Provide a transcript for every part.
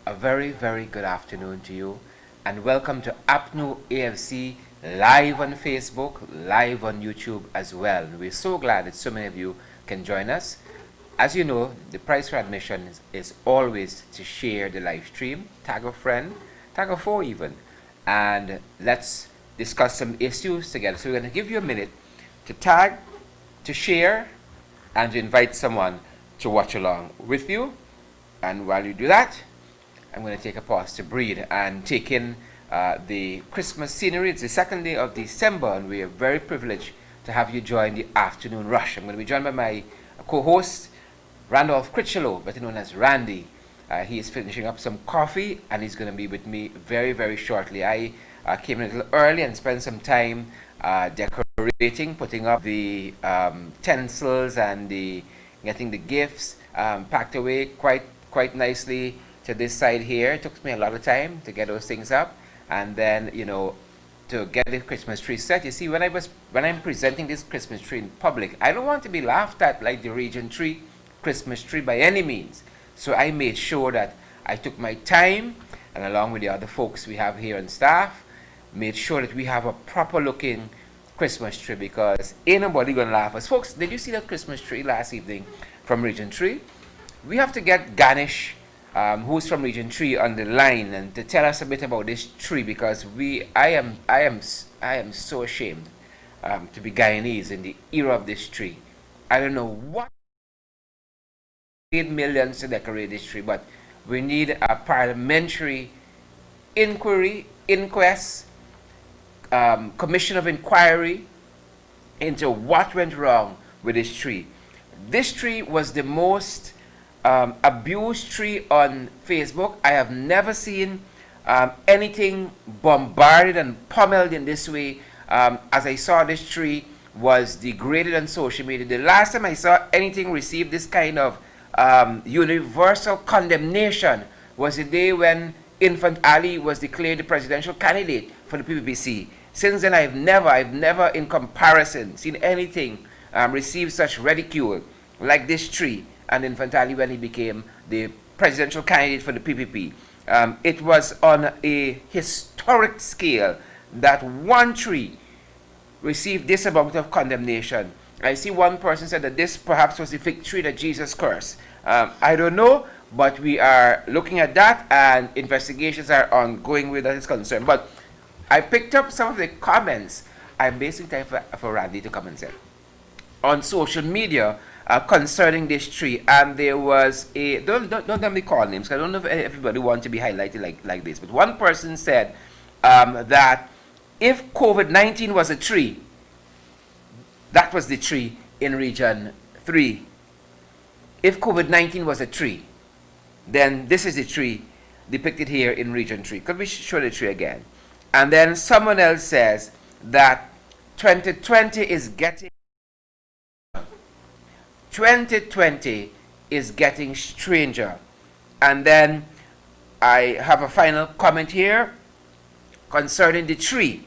A very good afternoon to you, and welcome to APNUAFC live on Facebook, live on YouTube as well. We're so glad that so many of you can join us. As you know, the price for admission is always to share the live stream, tag a friend, tag a foe even, and let's discuss some issues together. So we're going to give you a minute to tag, to share, and to invite someone to watch along with you. And while you do that, I'm going to take a pause to breathe and take in the Christmas scenery. It's the second day of December, and we are very privileged to have you join the afternoon rush. I'm going to be joined by my co-host, Randolph Critchlow, better known as Randy. He is finishing up some coffee, and he's going to be with me very shortly. I came in a little early and spent some time decorating, putting up the utensils and getting the gifts packed away quite nicely to this side here. It took me a lot of time to get those things up, and then to get the Christmas tree set. You see, when I'm presenting this Christmas tree in public, I don't want to be laughed at like the Region 3 Christmas tree by any means. So I made sure that I took my time, and along with the other folks we have here on staff, made sure that we have a proper looking Christmas tree, because ain't nobody gonna laugh at us. Folks, did you see that Christmas tree last evening from Region 3? We have to get Ganesh, who's from Region 3, on the line and to tell us a bit about this tree, because I am so ashamed to be Guyanese in the era of this tree. I don't know what paid millions to decorate this tree, but we need a parliamentary inquest, commission of inquiry into what went wrong with this tree. This tree was the most abused tree on Facebook. I have never seen anything bombarded and pummeled in this way as I saw this tree was degraded on social media. The last time I saw anything receive this kind of universal condemnation was the day when Infant Ali was declared the presidential candidate for the PPPC. Since then, I've never in comparison seen anything receive such ridicule like this tree and Infant Ali when he became the presidential candidate for the PPP. It was on a historic scale that one tree received this amount of condemnation. I see one person said that this perhaps was the fig tree that Jesus cursed. I don't know, but we are looking at that, and investigations are ongoing where that is concerned. But I picked up some of the comments. I'm basically time for Randy to come and say on social media concerning this tree, and there was a don't let me call names, 'cause I don't know if everybody wants to be highlighted like this, but one person said that if COVID-19 was a tree, that was the tree in Region 3. If COVID-19 was a tree, then this is the tree depicted here in Region 3. Could we show the tree again? And then someone else says that 2020 is getting stranger. And then I have a final comment here concerning the tree.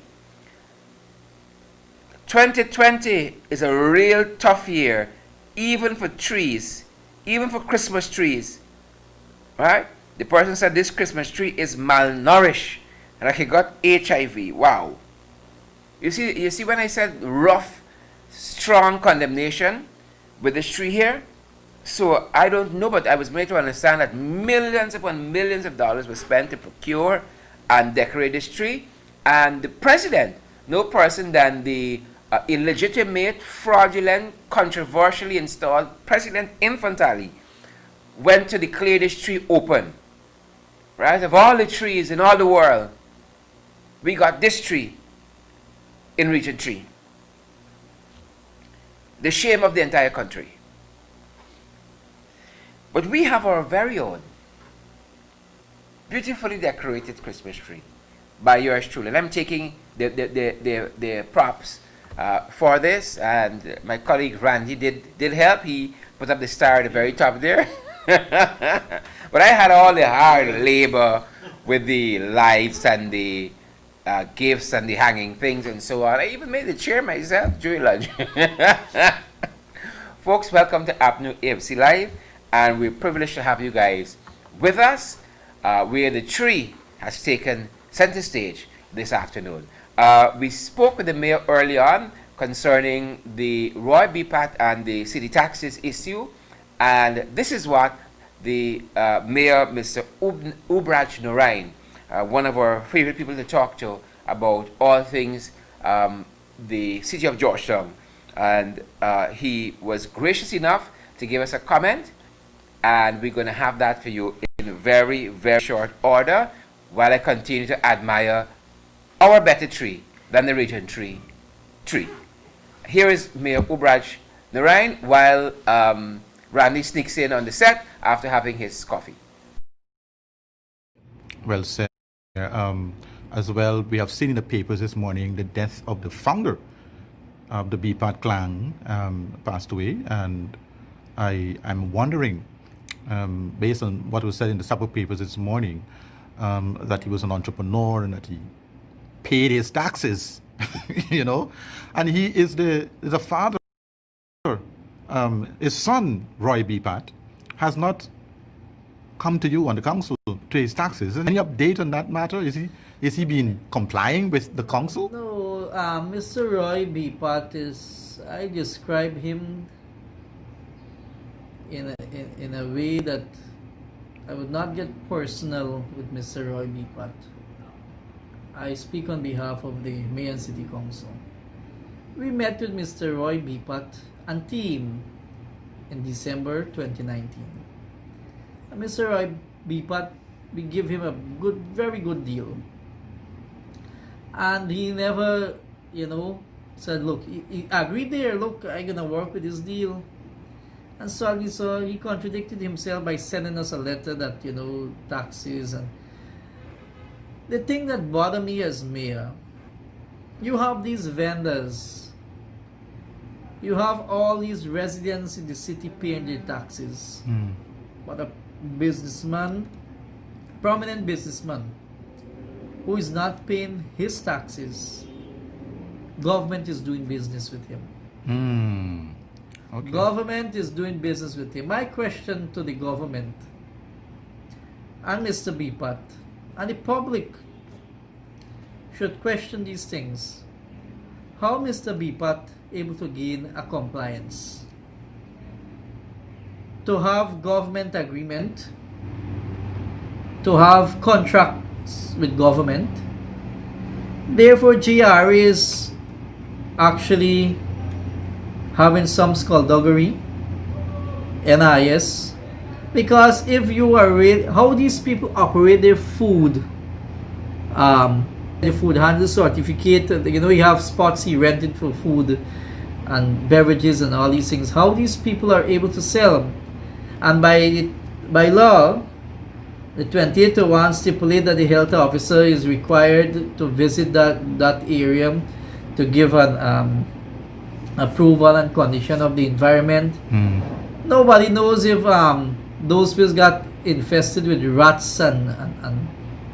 2020 is a real tough year, even for trees, even for Christmas trees. Right? The person said this Christmas tree is malnourished and like he got HIV. Wow. You see when I said rough, strong condemnation with this tree here? So I don't know, but I was made to understand that millions upon millions of dollars were spent to procure and decorate this tree. And the president, no person than the illegitimate, fraudulent, controversially installed President Infant Ali, went to declare this tree open. Right? Of all the trees in all the world, we got this tree in Region 3. The shame of the entire country. But we have our very own beautifully decorated Christmas tree by yours truly. And I'm taking the props for this, and my colleague Randy did help. He put up the star at the very top there. But I had all the hard labor with the lights and the gifts and the hanging things and so on. I even made the chair myself during lunch. Folks, welcome to APNUAFC Live, and we're privileged to have you guys with us. where the tree has taken center stage this afternoon. We spoke with the mayor early on concerning the Roy BPAT and the city taxes issue, and this is what the mayor, Mr. Ubraj Narain, one of our favorite people to talk to about all things the city of Georgetown, and he was gracious enough to give us a comment, and we're going to have that for you in very, very short order while I continue to admire our better tree than the region tree. Here is Mayor Ubraj Narain while Randy sneaks in on the set after having his coffee. Well said. As well, we have seen in the papers this morning the death of the founder of the BPAT clan passed away, and I'm wondering, based on what was said in the supper papers this morning, that he was an entrepreneur and that he paid his taxes, and he is the father. His son, Roy BPAT, has not come to you on the council to pay his taxes. Any update on that matter? Is he been complying with the council? No, Mr. Roy BPAT I describe him in a way that I would not get personal with Mr. Roy BPAT. I speak on behalf of the Mayor and City Council. We met with Mr. Roy BPAT and team in December 2019. And Mr. Roy BPAT, we give him a very good deal. And he never, said, look, he agreed there, look, I'm going to work with this deal. And so he contradicted himself by sending us a letter that, taxes. And the thing that bothered me as mayor, you have these vendors, you have all these residents in the city paying their taxes. But a businessman, prominent businessman, who is not paying his taxes, government is doing business with him. Okay. Government is doing business with him. My question to the government and Mr. BPAT and the public should question these things. How Mr. BPAT able to gain a compliance? To have government agreement, to have contracts with government. Therefore, GR is actually having some skullduggery, NIS, because if you are how these people operate their food, the food handler certificate, you have spots he rented for food and beverages and all these things, how these people are able to sell. And by law, the 2801 stipulate that the health officer is required to visit that area to give an approval and condition of the environment. Nobody knows if those fields got infested with rats and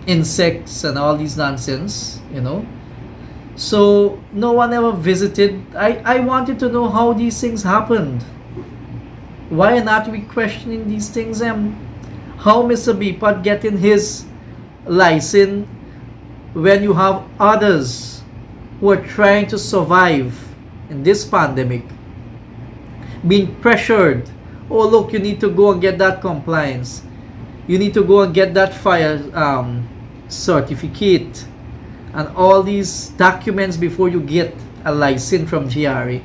insects and all these nonsense, So no one ever visited. I wanted to know how these things happened. Why not we questioning these things? How Mr. BPAT getting his license when you have others who are trying to survive in this pandemic, being pressured. Oh, look, you need to go and get that compliance. You need to go and get that fire certificate and all these documents before you get a license from GRA.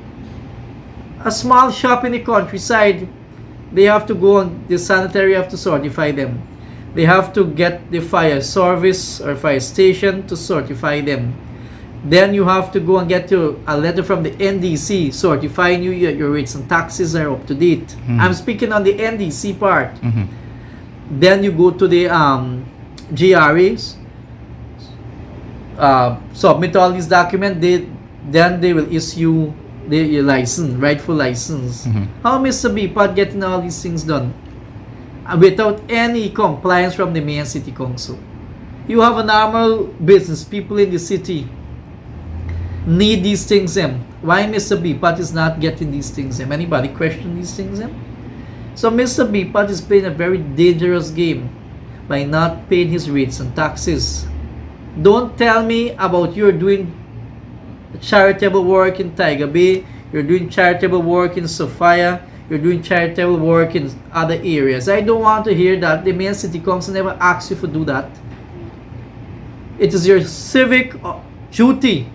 A small shop in the countryside, they have to go and the sanitary have to certify them. They have to get the fire service or fire station to certify them. Then you have to go and get a letter from the NDC certifying you that your rates and taxes are up to date. I'm speaking on the NDC part. Then you go to the GRAs, submit all these documents. Then they will issue your license, rightful license. How Mr. BPAT getting all these things done without any compliance from the Mayor and City Council? You have a normal business, people in the city need these things. Why Mr. BPAT is not getting these things? Anybody question these things? So Mr. BPAT is playing a very dangerous game. by not paying his rates and taxes. Don't tell me about you're doing charitable work in Tiger Bay, you're doing charitable work in Sophia, you're doing charitable work in other areas. I don't want to hear that. The main city council never asked you to do that. It is your civic duty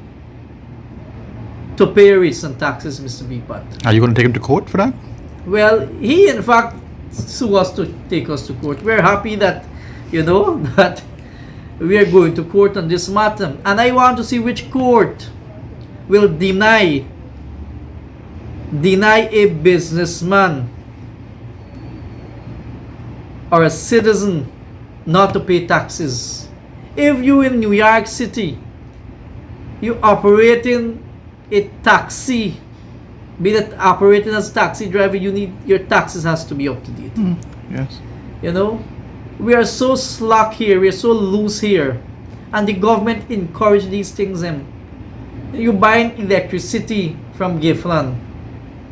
to pay rates and taxes, Mr. Bipat. Are you going to take him to court for that? Well, he in fact sued us to take us to court. We're happy that, that we are going to court on this matter. And I want to see which court will deny a businessman or a citizen not to pay taxes. If you in New York City, you operating a taxi, be that operating as a taxi driver, your taxes has to be up to date. Yes. We are so slack here, we are so loose here, and the government encourage these things. You buying electricity from Giffland.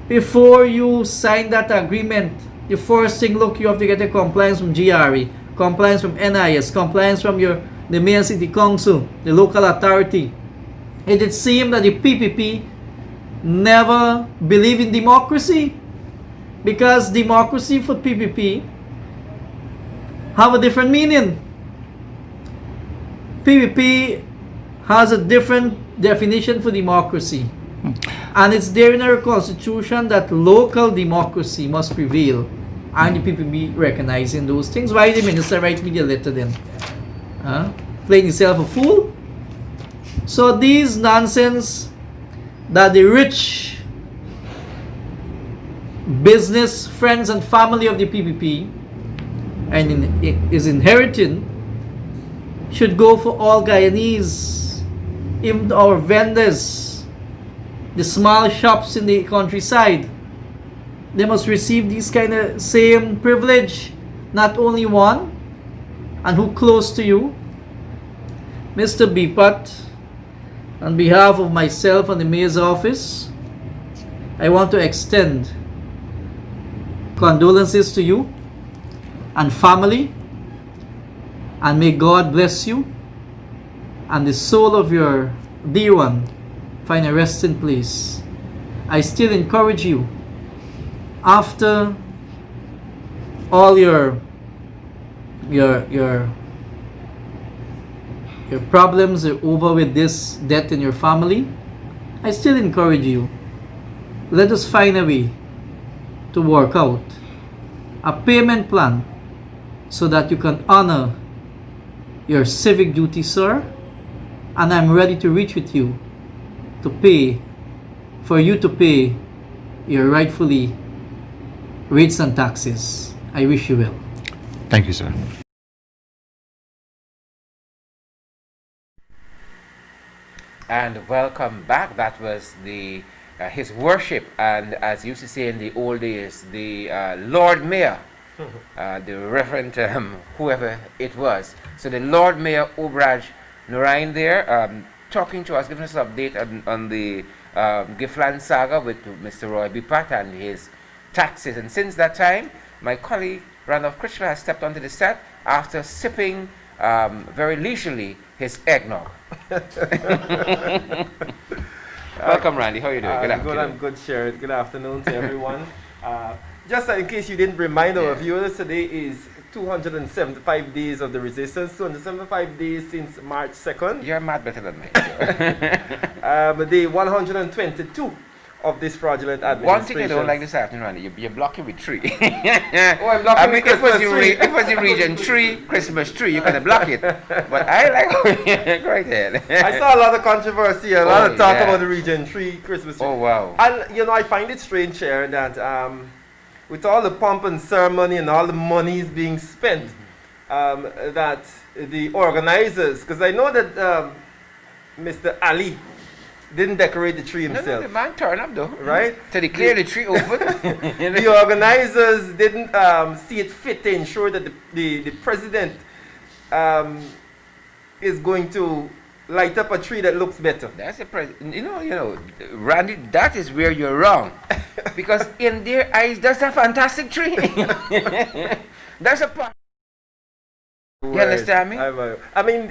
Before you sign that agreement, the first thing, look, you have to get a compliance from GRE, compliance from NIS, compliance from the mayor city council, the local authority. It seemed that the PPP never believed in democracy, because democracy for PPP have a different meaning. PPP has a different definition for democracy. And it's there in our constitution that local democracy must prevail. And the PPP recognizing those things. Why the minister write me the letter then? Playing himself a fool? So these nonsense that the rich business friends and family of the PPP is inheriting should go for all Guyanese, even our vendors, the small shops in the countryside. They must receive these kind of same privilege, not only one, and who close to you. Mr. Bipat, on behalf of myself and the mayor's office, I want to extend condolences to you and family, and may God bless you and the soul of your dear one find a resting place. I still encourage you, after all your problems are over with this death in your family, I still encourage you, let us find a way to work out a payment plan so that you can honor your civic duty, sir. And I'm ready to reach with you for you to pay your rightfully rates and taxes. I wish you well. Thank you, sir. And welcome back. That was his worship, and as you used to say in the old days, the Lord Mayor, the Reverend whoever it was. So the Lord Mayor Obraj Narain there, talking to us, giving us an update on the Giffland saga with Mr. Roy Bipat and his taxes. And since that time, my colleague Randolph Critchler has stepped onto the set after sipping very leisurely his eggnog. Welcome, Randy. How are you doing? Good afternoon. I'm good, Sherrod. Good afternoon to everyone. Just in case you didn't remind our viewers, today is 275 days of the resistance, 275 days since March 2nd. You're mad better than me. Day 122 of this fraudulent administration. One thing I don't like this afternoon, Randy, you're blocking with tree. Oh, I'm blocking with Christmas tree. If it was the region tree, Christmas tree, you can block it. But I like go right ahead. I saw a lot of controversy, a lot of talk about the region tree, Christmas tree. Oh, wow. And, I find it strange, Sharon, that with all the pomp and ceremony and all the monies being spent, that the organizers, because I know that Mr. Ali didn't decorate the tree himself. No, the man turned up though. Right? To declare the tree open. The organizers didn't see it fit to ensure that the president is going to light up a tree that looks better. That's a Randy, that is where you're wrong. Because in their eyes, that's a fantastic tree. That's a You understand me? I mean,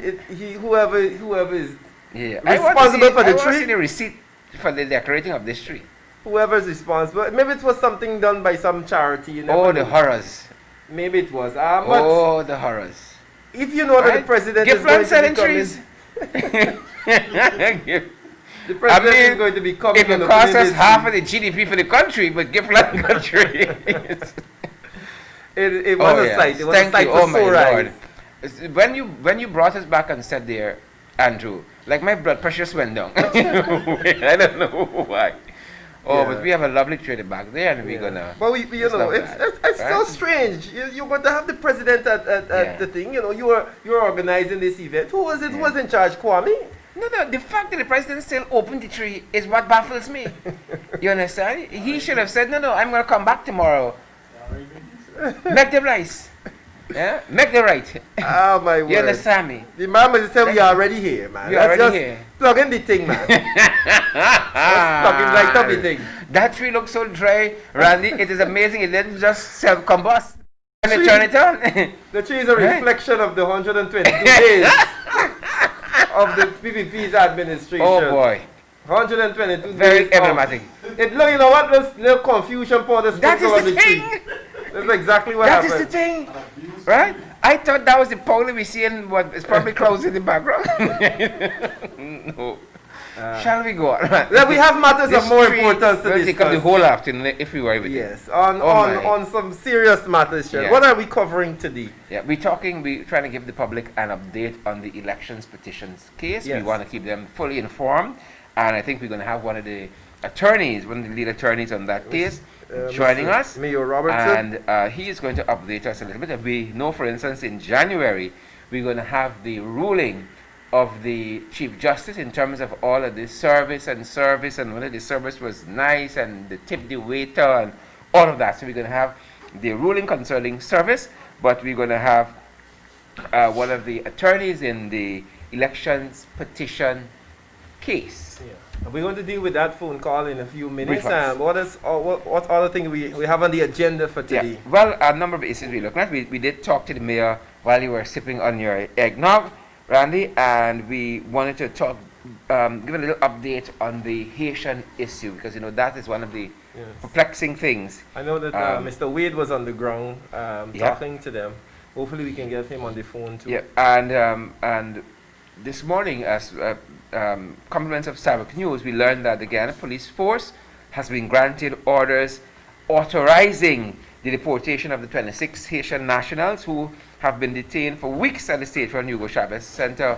whoever is Yeah. responsible for the I want to see tree, the receipt for the decorating of this tree. whoever's responsible. Maybe it was something done by some charity. You never Oh, know. the horrors. Maybe it was. Oh, the horrors. If you know that the Right? president Gift is going land to be selling coming, trees. the president I mean, is going to be coming. It will and cost opening us his- half of the GDP for the country, but gift land country. It was a sight. It was a Thank sight you. for Oh my sore Lord. eyes. When you brought us back and said there, Andrew, like my blood pressure went down. I don't know why. Oh, Yeah. but we have a lovely trade back there, and we're Yeah. gonna. But you just know, love it's that, so right? strange. You're going to have the president at Yeah. the thing. You know, you're organizing this event. Who was it? Who Yeah. was in charge? Kwame. No, the fact that the president still opened the tree is what baffles me. You understand? He should have said, no, I'm going to come back tomorrow. Make the rice. Yeah? Make the right. Oh my word. You understand me? The man must say we are already here, man. We Let's already just here. plug in the thing, man. Let's plug in right up the thing. That tree looks so dry, Randy. It is amazing. It didn't just self-combust. And they Tree. turn it on. The tree is a Right. reflection of the 122 days of the PPP's administration. Oh boy. 122 Very days. emblematic. You know what? There's little confusion for the That sprinkle is of the the tree. thing. That's exactly what That is happened. the thing. Right? I thought that was the pole we see in what is probably close in the background. No. Shall we go on? Then we have matters This of more tree importance to will take up the discuss. whole afternoon if we were with it. Yes, on Oh my. on some serious matters, Sean. Yeah. What are we covering today? Yeah, we're trying to give the public an update on the elections petitions case. Yes. We want to keep them fully informed, and I think we're going to have one of the lead attorneys on that case, joining Mr. us. Mayor Robertson. And he is going to update us a little bit. We know, for instance, in January, we're going to have the ruling of the Chief Justice in terms of all of the service and whether the service was nice and the tip the waiter and all of that. So we're going to have the ruling concerning service, but we're going to have one of the attorneys in the elections petition case. And we're going to deal with that phone call in a few minutes. Brief us. What other thing we have on the agenda for today? Yeah. Well, a number of issues we're looking at. We did talk to the mayor while you were sipping on your eggnog, Randy, and we wanted to talk, give a little update on the Haitian issue, because you know that is one of the Yes. perplexing things. I know that Mr. Wade was on the ground talking to them. Hopefully we can get him on the phone too. Yeah, and this morning, as compliments of Cyber News, we learned that the Guyana Police Force has been granted orders authorizing the deportation of the 26 Haitian nationals who have been detained for weeks at the State for Hugo Chavez Center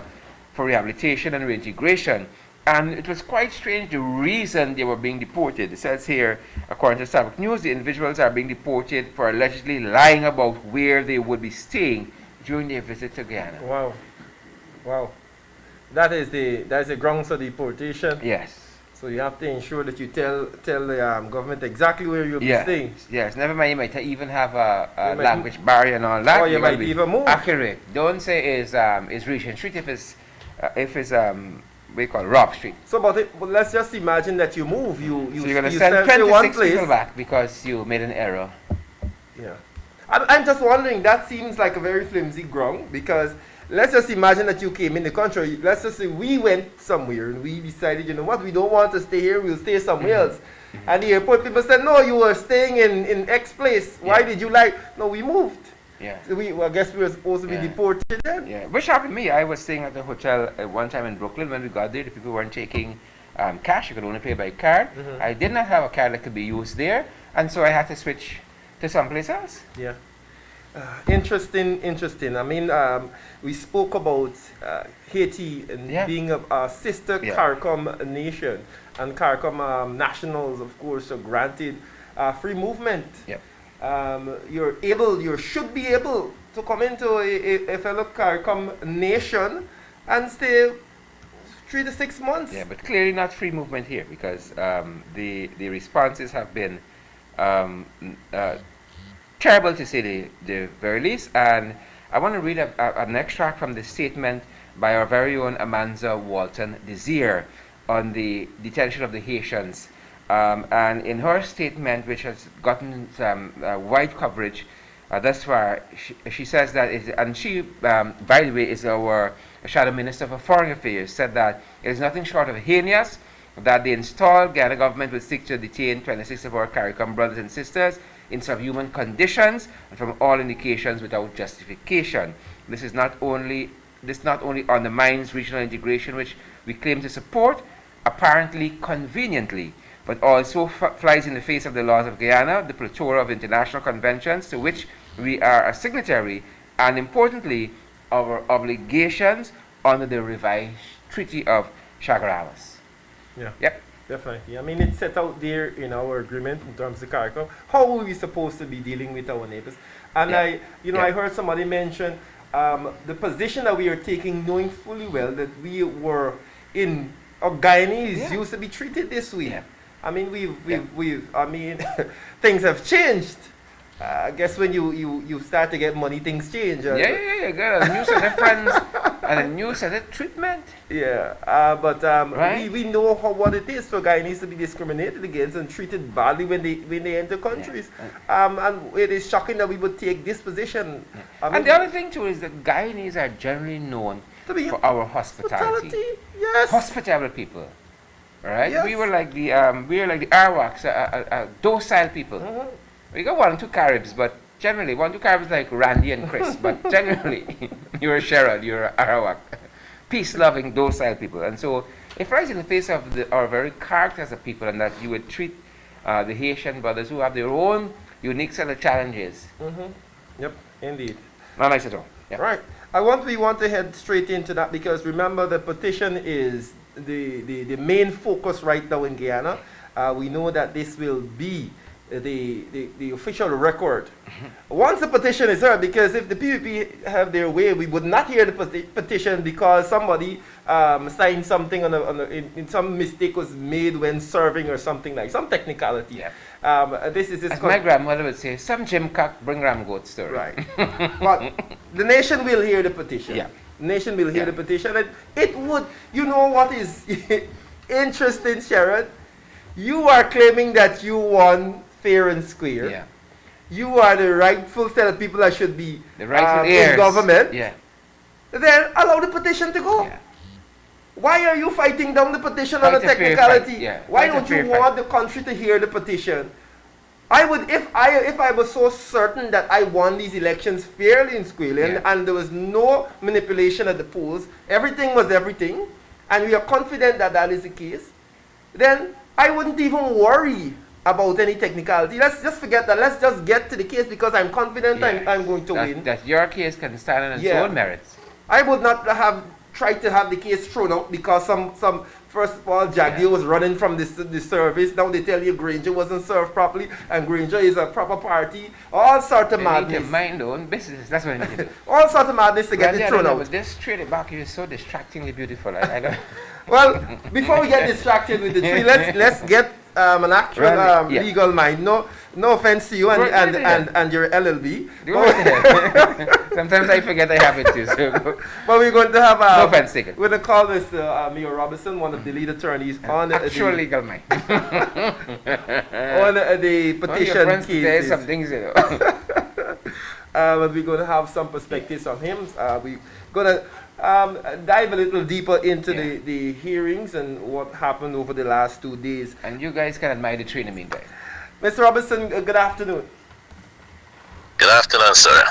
for Rehabilitation and Reintegration. And it was quite strange the reason they were being deported. It says here, according to Cyber News, the individuals are being deported for allegedly lying about where they would be staying during their visit to Guyana. Wow. That is the grounds for deportation. Yes. So you have to ensure that you tell the government exactly where you'll be Yeah. staying. Yes. Never mind, you might even have a You might language barrier and all that. Or you gotta might be even move. accurate. Don't say is Regent Street if it's we call Rock Street. So, but let's just imagine that you move. You So you're gonna you send stay one 26 place. people back because you made an error. Yeah. I'm just wondering, that seems like a very flimsy ground, because let's just imagine that you came in the country. Let's just say we went somewhere and we decided, you know what, we don't want to stay here, we'll stay somewhere else. And the airport people said, no, you were staying in X place. Why Yeah. did you like? No, we moved. Yeah. So I guess we were supposed to be Yeah. deported then. Yeah. Which happened to me. I was staying at the hotel one time in Brooklyn. When we got there, the people weren't taking cash. You could only pay by card. I did not have a card that could be used there, and so I had to switch to someplace else. Yeah. Interesting. I mean, we spoke about Haiti and Yeah. being a sister Yeah. CARICOM nation, and CARICOM nationals, of course, are granted free movement. Yep. You should be able to come into a fellow CARICOM nation and stay 3 to 6 months. Yeah, but clearly not free movement here, because the responses have been terrible, to say the very least. And I want to read an extract from the statement by our very own Amanza Walton Desir on the detention of the Haitians. And in her statement, which has gotten wide coverage, Thus far, she says that, and she, by the way, is our Shadow Minister for Foreign Affairs, said that it is nothing short of heinous that the installed Ghana government will seek to detain 26 of our CARICOM brothers and sisters in subhuman conditions and from all indications without justification. This not only undermines regional integration, which we claim to support, apparently conveniently, but also flies in the face of the laws of Guyana, the plethora of international conventions to which we are a signatory, and importantly, our obligations under the revised Treaty of Chaguaramas. Yeah. Yep. Definitely. I mean, it's set out there in our agreement in terms of CARICOM. How are we supposed to be dealing with our neighbors? And I heard somebody mention the position that we are taking, knowing fully well that we were in, or Guyanese used to be treated this way. Yeah. I mean, things have changed. I guess when you start to get money, things change. You got a new set of friends and a new set of treatment. Yeah, right? we know what it is for Guyanese to be discriminated against and treated badly when they enter countries. And it is shocking that we would take this position. Yeah. And the other thing too is that Guyanese are generally known for our hospitality. Yes. Hospitable people. Right? Yes. We were like the Arawaks, docile people. Mm-hmm. We got 1 or 2 Caribs, but generally 1 or 2 Caribs like Randy and Chris, but generally you're a Sherrod, you're an Arawak. Peace-loving, docile people. And so it flies in the face of our very character as a people, and that you would treat the Haitian brothers who have their own unique set of challenges. Mm-hmm. Yep, indeed. Not nice at all. Yeah. Right. We want to head straight into that, because remember, the petition is the main focus right now in Guyana. We know that this will be the official record. Once the petition is heard, because if the PPP have their way, we would not hear the petition because somebody signed something in some mistake was made when serving or something, like some technicality. Yeah. This is as my grandmother would say, some Jim Cock bring ram goat story. Right. But the nation will hear the petition. Yeah. The nation will hear the petition, and it would. You know what is interesting, Sherrod? You are claiming that you won fair and square. Yeah. You are the rightful set of people that should be the rightful in government. Yeah. Then allow the petition to go. Yeah. Why are you fighting down the petition on a technicality? Yeah. Why don't you want the country to hear the petition? I would, if I was so certain that I won these elections fairly and squarely, and there was no manipulation at the polls, everything was everything, and we are confident that that is the case, then I wouldn't even worry about any technicality. Let's just forget that. Let's just get to the case, because I'm confident I'm going to win. That your case can stand on its own merits. I would not have tried to have the case thrown out because some first of all, Jagdeo was running from the service. Now they tell you Granger wasn't served properly, and Granger is a proper party. All sorts of madness. They need to mind their own business. That's what they need to do. All sorts of madness to get it thrown out. But this trade back is so distractingly beautiful. I don't. Well, before we get distracted with the tree, let's get an actual legal mind. No offense to you and your LLB. Sometimes I forget I have it too. So. But we're going to have no offense taken. We're going to call this Mayor Robinson, one of the lead attorneys on actual legal mind. on the petition cases. Some things, you know. And we're going to have some perspectives on him. We're going to dive a little deeper into the hearings and what happened over the last 2 days. And you guys can admire the tree in the meantime. Mr. Robinson, good afternoon. Good afternoon, sir.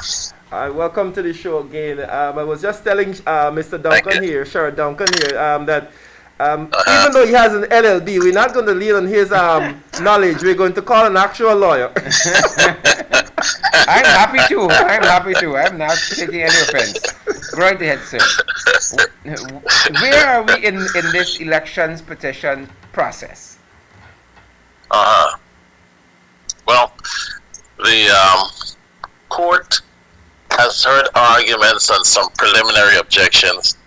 Welcome to the show again. I was just telling Mr. Duncan here, Sherrod Duncan here, that even though he has an LLB, we're not going to lean on his knowledge. We're going to call an actual lawyer. I'm happy to. I'm not taking any offense. Go right ahead, sir. Where are we in this elections petition process? Well, the court has heard arguments and some preliminary objections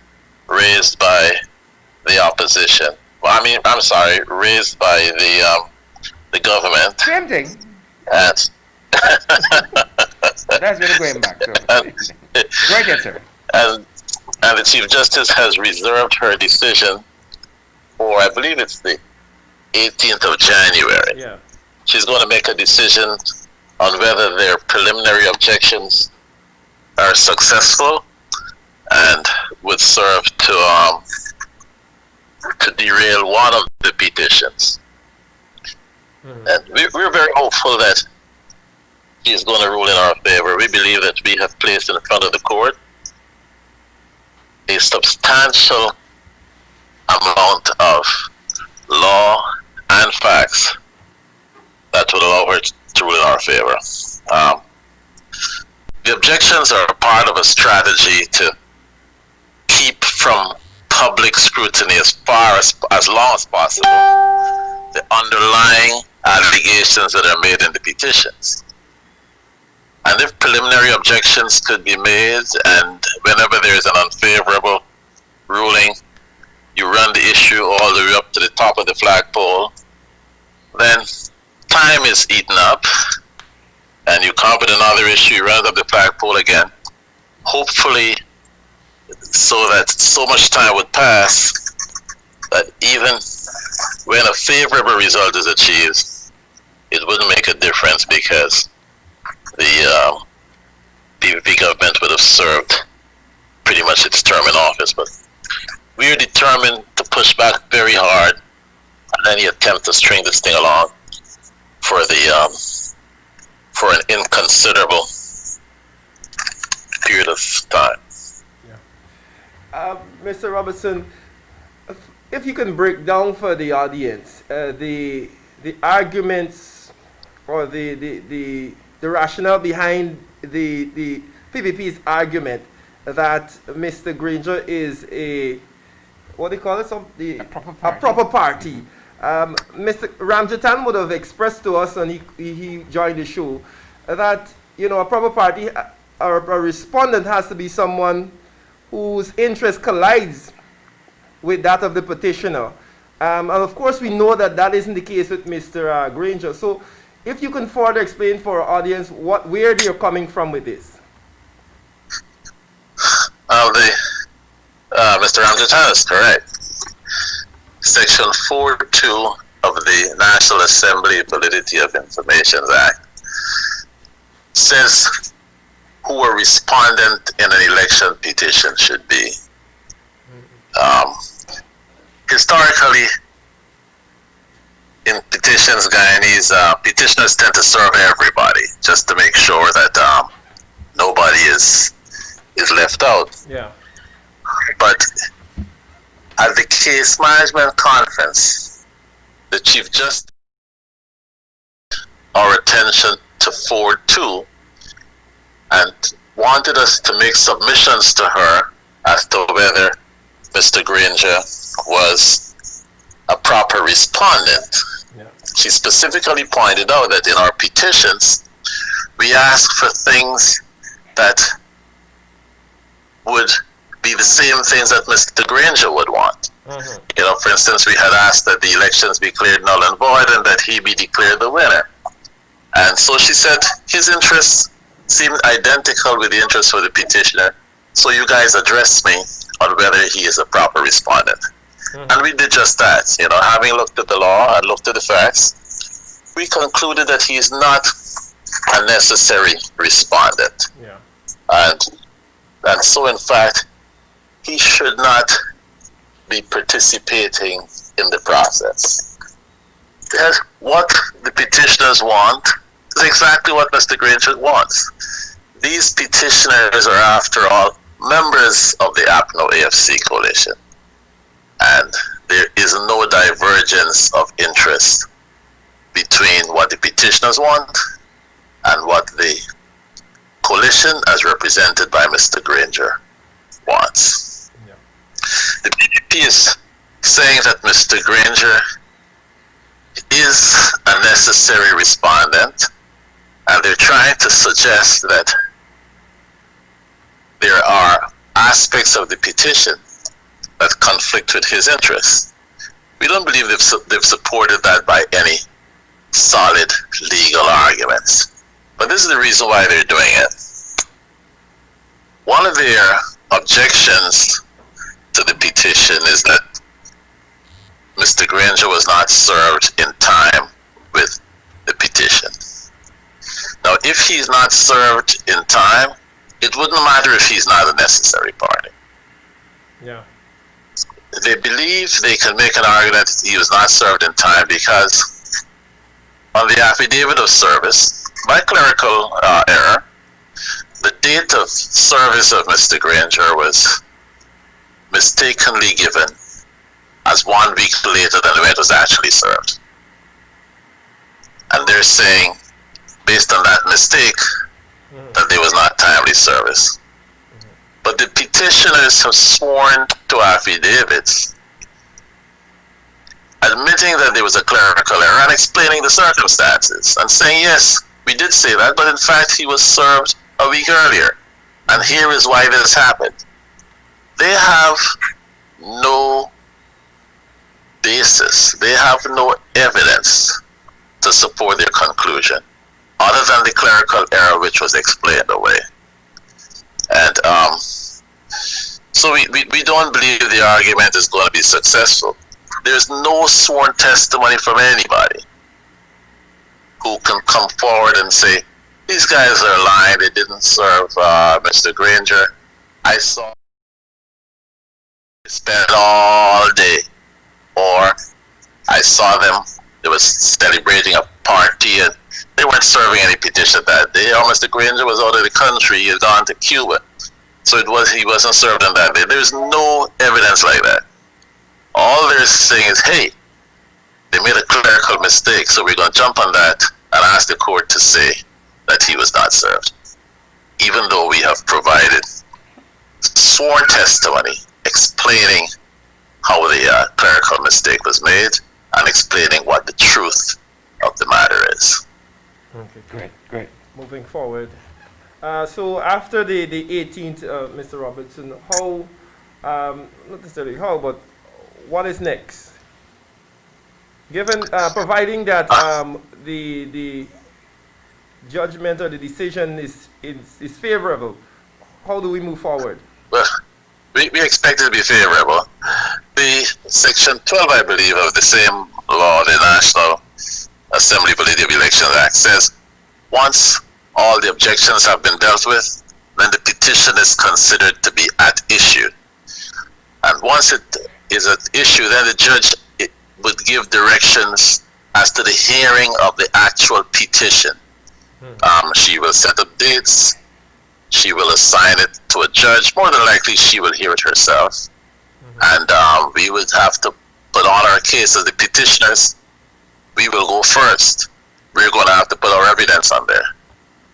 raised by the opposition. Well, raised by the government. Same thing. That's really going back. So. Go ahead, sir. And the Chief Justice has reserved her decision for, I believe it's the 18th of January. Yeah. She's going to make a decision on whether their preliminary objections are successful and would serve to derail one of the petitions. And we're very hopeful that he is going to rule in our favor. We believe that we have placed in front of the court a substantial amount of law and facts that would allow her to rule in our favor. The objections are part of a strategy to keep from public scrutiny as long as possible the underlying allegations that are made in the petitions. And if preliminary objections could be made, and whenever there is an unfavorable ruling, you run the issue all the way up to the top of the flagpole, then time is eaten up, and you come up with another issue, you run it up the flagpole again, hopefully so that so much time would pass that even when a favorable result is achieved, it wouldn't make a difference because the PPP government would have served pretty much its term in office. But we are determined to push back very hard on any attempt to string this thing along for an inconsiderable period of time. Mr. Robertson, if you can break down for the audience the arguments or the rationale behind the PPP's argument that Mr. Granger is a, what do you call it? A proper party. Mr. Ramjatan would have expressed to us when he joined the show that, you know, a proper party or a respondent has to be someone whose interest collides with that of the petitioner. And of course, we know that that isn't the case with Mr. Granger. So if you can further explain for our audience where they're coming from with this. Mr. Ramjatan is correct. Section 4.2 of the National Assembly Validity of Information Act says who a respondent in an election petition should be. Historically, in petitions, Guyanese, petitioners tend to serve everybody just to make sure that nobody is left out. Yeah. But at the case management conference, the Chief Justice our attention to 4.2 and wanted us to make submissions to her as to whether Mr. Granger was a proper respondent. Yeah. She specifically pointed out that in our petitions, we ask for things that would be the same things that Mr. Granger would want. Mm-hmm. You know, for instance, we had asked that the elections be declared null and void and that he be declared the winner. And so she said his interests seemed identical with the interests of the petitioner. So you guys address me on whether he is a proper respondent. Mm-hmm. And we did just that. You know, having looked at the law and looked at the facts, we concluded that he is not a necessary respondent. Yeah. And so, in fact, he should not be participating in the process. Because what the petitioners want is exactly what Mr. Granger wants. These petitioners are, after all, members of the APNUAFC coalition. And there is no divergence of interest between what the petitioners want and what the coalition, as represented by Mr. Granger, wants. Yeah. The PPP is saying that Mr. Granger is a necessary respondent, and they're trying to suggest that there are aspects of the petition that conflict with his interests. We don't believe they've supported that by any solid legal arguments. But this is the reason why they're doing it. One of their objections to the petition is that Mr. Granger was not served in time with the petition. Now, if he's not served in time, it wouldn't matter if he's not a necessary party. Yeah. They believe they can make an argument that he was not served in time because on the affidavit of service, by clerical error, the date of service of Mr. Granger was mistakenly given as 1 week later than when it was actually served. And they're saying, based on that mistake, that there was not timely service. But the petitioners have sworn to affidavits admitting that there was a clerical error and explaining the circumstances and saying, yes, we did say that, but in fact he was served a week earlier. And here is why this happened. They have no basis, they have no evidence to support their conclusion, other than the clerical error which was explained away. And so we don't believe the argument is going to be successful. There's no sworn testimony from anybody who can come forward and say, these guys are lying, they didn't serve Mr. Granger. I saw they spent all day, or I saw them, they was celebrating a party and they weren't serving any petition that day, or Mr. Granger was out of the country, he had gone to Cuba. So he wasn't served on that day. There's no evidence like that. All they're saying is, hey, they made a clerical mistake, so we're going to jump on that and ask the court to say that he was not served. Even though we have provided sworn testimony explaining how the clerical mistake was made and explaining what the truth of the matter is. Okay, great. Moving forward. So after the 18th, Mr. Robertson, how, not necessarily how, but what is next? Given, providing that the judgment or the decision is favorable, how do we move forward? Well, we expect it to be favorable. The Section 12, I believe, of the same law, the National Assembly Validity of Elections Act, says once all the objections have been dealt with, then the petition is considered to be at issue. And once it is at issue, then the judge would give directions as to the hearing of the actual petition. She will set up dates, she will assign it to a judge, more than likely she will hear it herself. And we would have to put on our case as the petitioners. We will go first. We're going to have to put our evidence on there.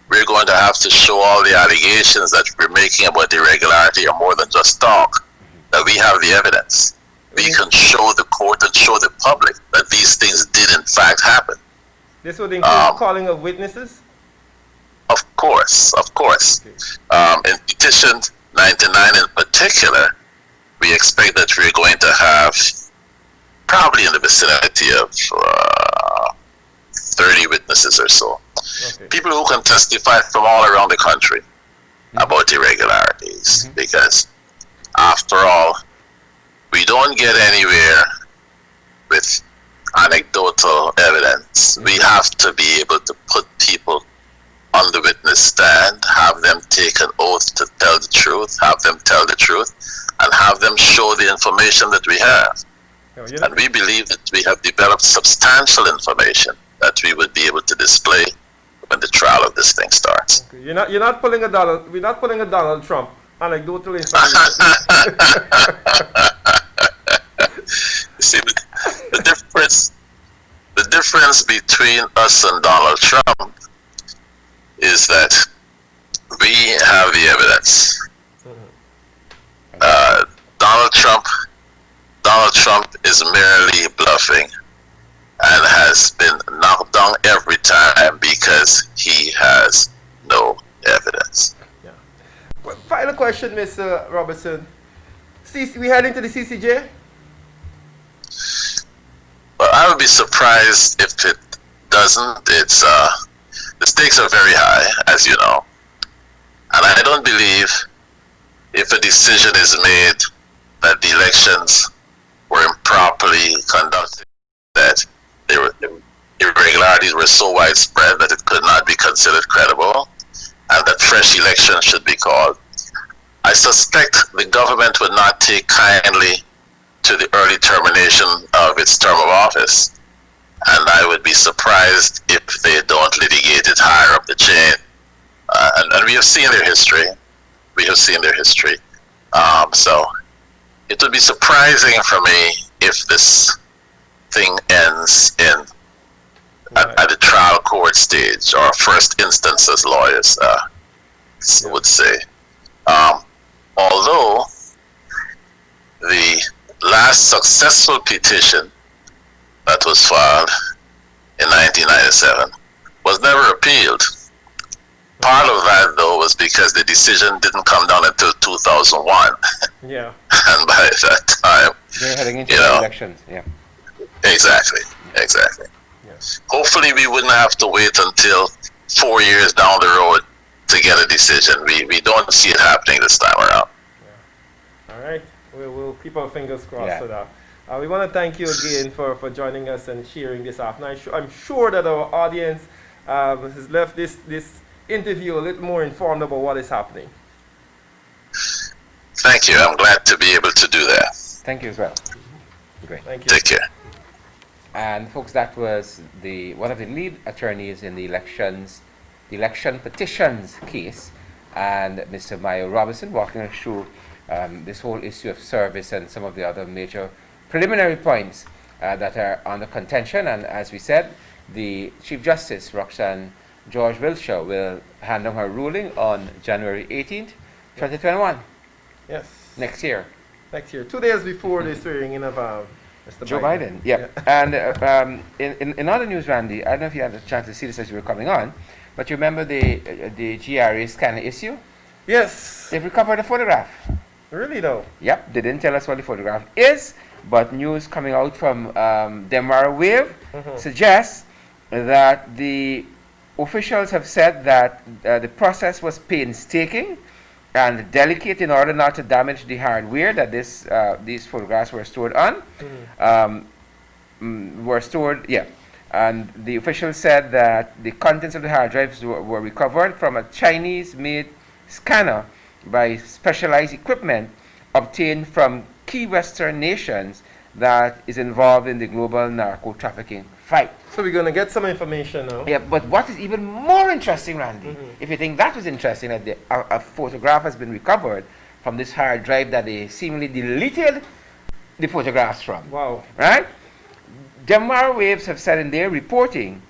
We're going to have to show all the allegations that we're making about the irregularity are more than just talk, that we have the evidence. We can show the court and show the public that these things did in fact happen. This would include calling of witnesses? Of course. In petition 99 in particular, we expect that we're going to have probably in the vicinity of 30 witnesses or so. Okay. People who can testify from all around the country about irregularities, because after all, we don't get anywhere with anecdotal evidence. We have to be able to put people on the witness stand, have them take an oath to tell the truth, have them tell the truth, and have them show the information that we have. And we believe that we have developed substantial information that we would be able to display when the trial of this thing starts. Okay. We're not pulling a Donald Trump anecdotal information. You see, the difference between us and Donald Trump is that we have the evidence. Donald Trump is merely bluffing and has been knocked down every time because he has no evidence. Yeah. Well, final question, Mr. Robertson. We heading to the CCJ? Well, I would be surprised if it doesn't. It's the stakes are very high, as you know, and I don't believe if a decision is made that the elections were improperly conducted, that irregularities were so widespread that it could not be considered credible, and that fresh elections should be called. I suspect the government would not take kindly to the early termination of its term of office, and I would be surprised if they don't litigate it higher up the chain. And we have seen their history. We have seen their history. So it would be surprising for me if this thing ends at the trial court stage or first instance, as lawyers would say. Although the last successful petition that was filed in 1997 was never appealed. Part of that, though, was because the decision didn't come down until 2001. Yeah. And by that time, they're heading into the elections. Yeah. Exactly. Yeah. Hopefully, we wouldn't have to wait until 4 years down the road to get a decision. We don't see it happening this time around. Yeah. All right. We'll keep our fingers crossed for that. We want to thank you again for joining us and sharing this afternoon. I'm sure that our audience has left this interview a little more informed about what is happening. Thank you. I'm glad to be able to do that. Thank you as well. Great. Thank you. Take care. And folks, that was one of the lead attorneys in the election petitions case, and Mr. Mayo Robinson walking us through this whole issue of service and some of the other major preliminary points that are under contention. And as we said, the Chief Justice, Roxanne George Wiltshire, will hand down her ruling on January 18th, 2021. Yes. Next year. 2 days before the swearing in of Mr. Joe Biden. Yeah. And in other news, Randy, I don't know if you had a chance to see this as you were coming on, but you remember the GRA scanner issue? Yes. They've recovered a photograph. Really though? Yep. They didn't tell us what the photograph is, but news coming out from Demar Wave suggests that the officials have said that the process was painstaking and delicate in order not to damage the hardware that these photographs were stored on. And the officials said that the contents of the hard drives were recovered from a Chinese-made scanner by specialized equipment obtained from key Western nations that is involved in the global narco-trafficking fight. So we're going to get some information now. Yeah, but what is even more interesting, Randy, if you think that was interesting, that a photograph has been recovered from this hard drive that they seemingly deleted the photographs from. Wow. Right? Demar Waves have said in their reporting,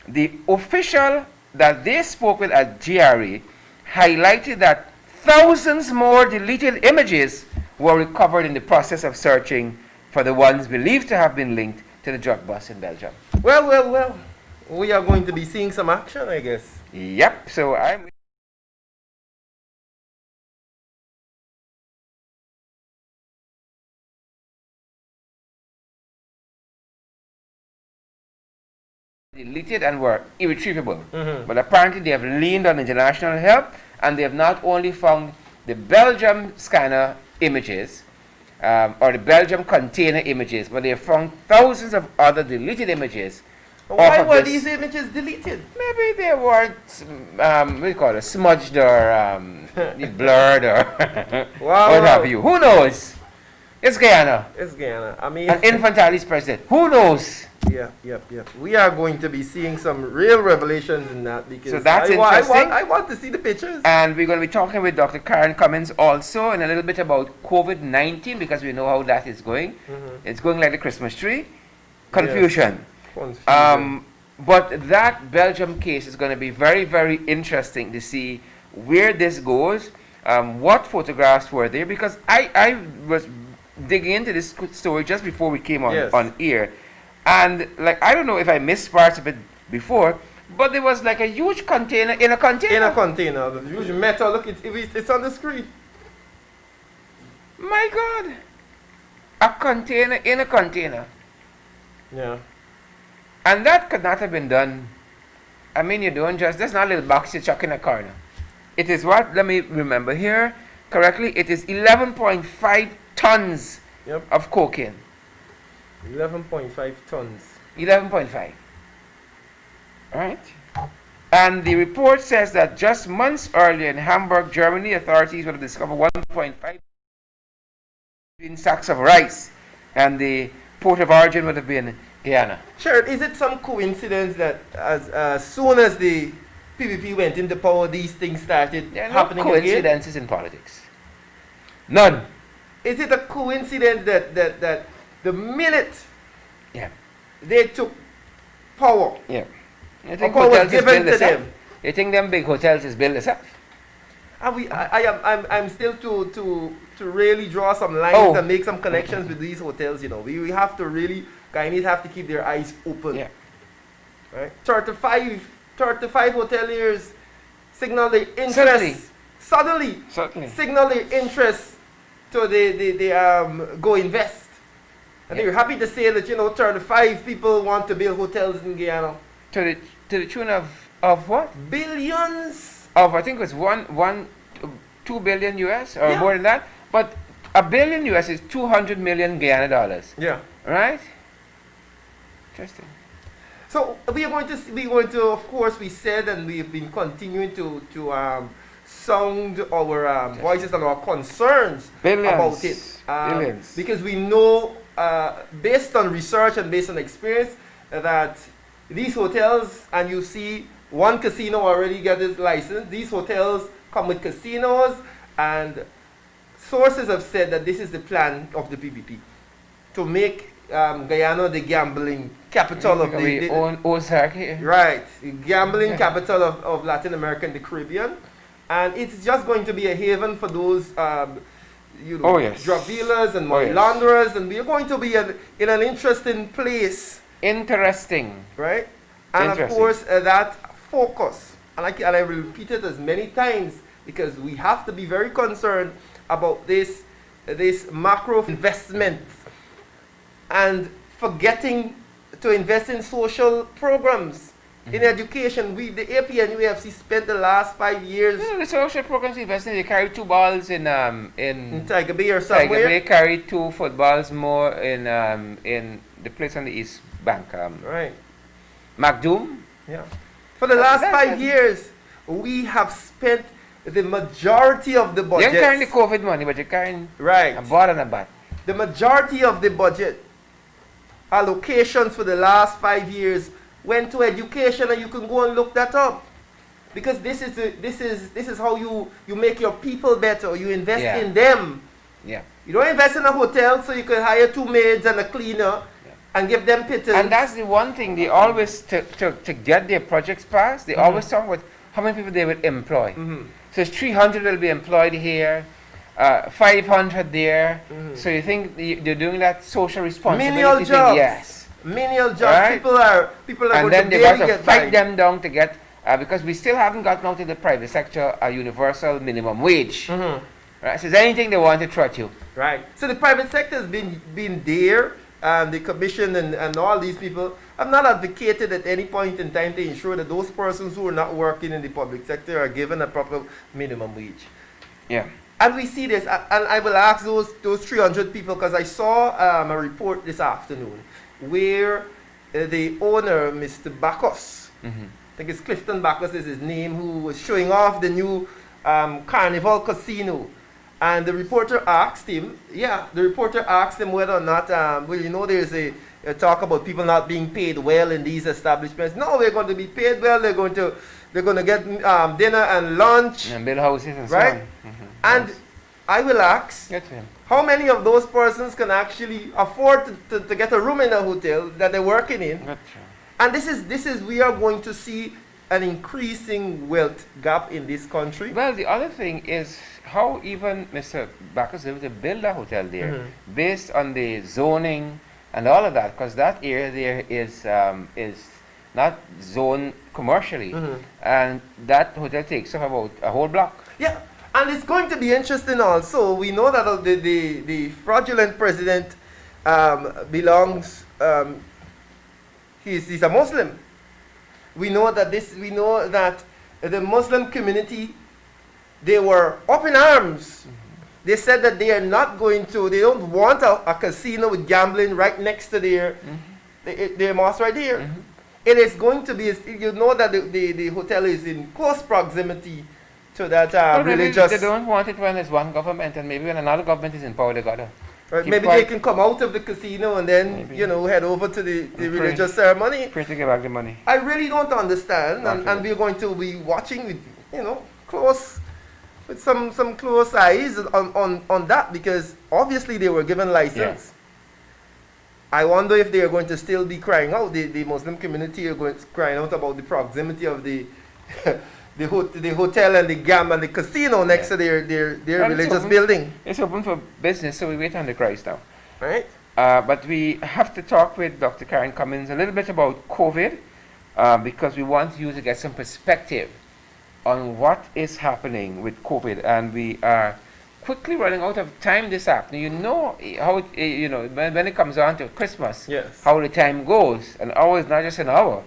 the official that they spoke with at GRA highlighted that thousands more deleted images were recovered in the process of searching for the ones believed to have been linked to the drug bust in Belgium. Well. We are going to be seeing some action, I guess. Yep. So I'm deleted and were irretrievable. But apparently they have leaned on international help, and they have not only found the Belgium scanner images or the Belgium container images, but they have found thousands of other deleted images. Why were these images deleted? Maybe they were what do you call it, smudged or blurred or what have you. Who knows? It's Guyana. I mean, an infantile is president. Who knows? Yep. We are going to be seeing some real revelations in that, because so that's interesting. I want to see the pictures. And we're going to be talking with Dr. Karen Cummins also in a little bit about COVID-19, because we know how that is going. It's going like the Christmas tree. Confusion. Yes. But that Belgium case is going to be very, very interesting to see where this goes. What photographs were there? Because I was digging into this story just before we came on air, and like, I don't know if I missed parts of it before, but there was like a huge container in a container. The huge metal. Look, it's on the screen. My God, a container in a container. Yeah. And that could not have been done. I mean, that's not a little box you chuck in a corner. It is what? Let me remember here correctly. It is 11.5 tons of cocaine. 11.5 tons. 11.5. Right? And the report says that just months earlier in Hamburg, Germany, authorities would have discovered 1.5 million sacks of rice, and the port of origin would have been Guyana. Sure, is it some coincidence that as soon as the PPP went into power, these things started There are no happening again? coincidences in politics. None. Is it a coincidence that the minute Yeah. they took power, Yeah. You think power was hotels is given built to itself? them? You think them big hotels is built itself? And I'm still to really draw some lines Oh. and make some connections with these hotels. You know, we have to really, Guyanese have to keep their eyes open. Yeah. Right. 35 hoteliers signal their interest. Suddenly. Suddenly signal their interest to the go invest. And Yeah. they're happy to say that 35 people want to build hotels in Guyana. To the tune of what? Billions. Of I think it was 2 billion US or Yeah. more than that. But a billion US is 200 million Guyana dollars. Yeah. Right? Interesting. So we are going to, of course, we said, and we've been continuing to sound our voices and our concerns Billions. about it. Billions. Because we know, based on research and based on experience, that these hotels, and you see one casino already got its license. These hotels come with casinos, and sources have said that this is the plan of the PPP to make Guyana the gambling capital of we own Ozark here. right, the gambling capital of Latin America and the Caribbean, and it's just going to be a haven for those Oh, yes. drug dealers and Oh, money yes. launderers, and we are going to be in an interesting place, Interesting. right? And of Interesting. course that focus, and I will repeat it as many times because we have to be very concerned about this macro investment and forgetting to invest in social programs, in education. The APNUAFC spent the last 5 years The social programs investing, they carry 2 balls in Tiger Bay or Tiger somewhere. Bay, carry 2 footballs more in the place on the East Bank. Right. MacDoom. Yeah. For the last That's 5 years, we have spent the majority of the You're budget. carrying the COVID money, but you're carrying Right. a ball and a bat. The majority of the budget allocations for the last 5 years went to education, and you can go and look that up, because this is how you make your people better. You invest Yeah. in them. Yeah. You don't invest in a hotel so you can hire 2 maids and a cleaner and give them pittance. And that's the one thing they always, to get their projects passed, they always talk about how many people they will employ. So it's 300 will be employed here, 500 there. So you think they're doing that social responsibility Menial thing? jobs. Yes. Menial jobs. Right. People are And going then to they barely got to get by. fight them down to get, because we still haven't gotten out in the private sector a universal minimum wage. Right? So is there anything they want to throw at you? Right. So the private sector has been there, the commission and all these people have not advocated at any point in time to ensure that those persons who are not working in the public sector are given a proper minimum wage. Yeah. And we see this, and I will ask those 300 people, because I saw a report this afternoon where the owner, Mr. Bacchus, I think it's Clifton Bacchus is his name, who was showing off the new Carnival Casino. And the reporter asked him, whether or not, there's a talk about people not being paid well in these establishments. No, we're going to be paid well. They're going to get dinner and lunch, And build houses and right? so on. And I will ask, Get to him. how many of those persons can actually afford to get a room in a hotel that they're working in? Get to him. And this is we are going to see an increasing wealth gap in this country. Well, the other thing is how even Mr. Bacchus was able to build a hotel there based on the zoning and all of that, because that area there is not zoned commercially, and that hotel takes up about a whole block. Yeah, and it's going to be interesting also. We know that the fraudulent president belongs, he's a Muslim. We know that the Muslim community, they were up in arms. They said that they don't want a casino with gambling right next to their mosque right there. it is going to be, you know that the hotel is in close proximity to that Well, maybe religious. they don't want it when it's one government, and maybe when another government is in power, they gotta. Right, keep maybe quiet. they can come out of the casino and then, Maybe. you know, head over to the Pray. religious ceremony. Pray to give back the money. I really don't understand, Not and really. we're going to be watching with, you know, with some close eyes on that, because obviously they were given license. I wonder if they are going to still be crying out. The Muslim community are going to crying out about the proximity of the the hotel and the casino next to their And it's religious open. building, It's open for business, so we wait on the Christ now. right? But we have to talk with Dr. Karen Cummins a little bit about COVID, because we want you to get some perspective on what is happening with COVID, and we are quickly running out of time this afternoon. You know how it, you know, when it comes on to Christmas, Yes. how the time goes. An hour is not just an hour.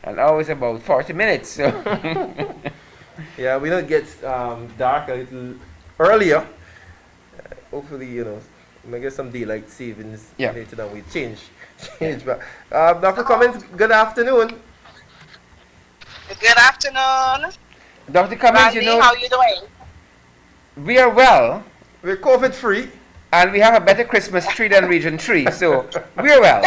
An hour is about 40 minutes. So Yeah, we don't get dark a little earlier. Hopefully, you know, we get some daylight savings Yeah. later on. We change. But Dr. Cummins, good afternoon. Good afternoon. Dr. Cummins, Randy, you know, how you doing? we are well, We're COVID free. and we have a better Christmas tree than Region 3, so we're well.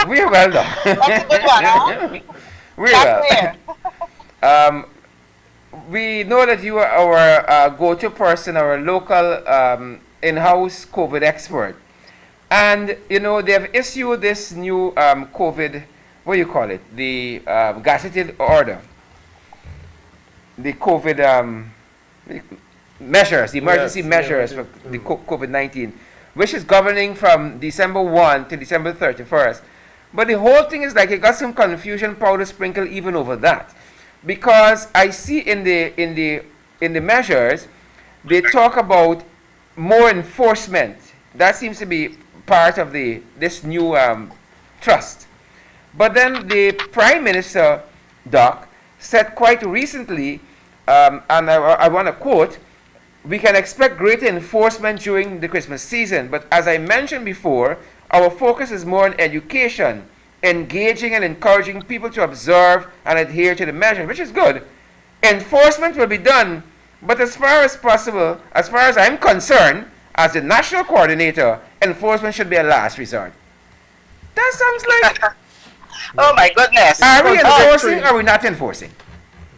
We're well, though. That's a good one, huh? We're That's well. clear. We know that you are our go-to person, our local in-house COVID expert. And, you know, they have issued this new COVID, what do you call it? The gazetted order. The COVID measures, the emergency Yes, measures yeah, for the COVID-19, which is governing from December 1 to December 31st. But the whole thing is like it got some confusion powder sprinkled even over that. Because I see in the measures, they talk about more enforcement. That seems to be part of this new trust. But then the Prime Minister, Doc, said quite recently, and I want to quote, "We can expect greater enforcement during the Christmas season, but as I mentioned before, our focus is more on education, engaging and encouraging people to observe and adhere to the measures," which is good. Enforcement will be done, but as far as possible, as far as I'm concerned, as the national coordinator, enforcement should be a last resort. That sounds like, Oh my goodness. are we Oh, enforcing or are we not enforcing?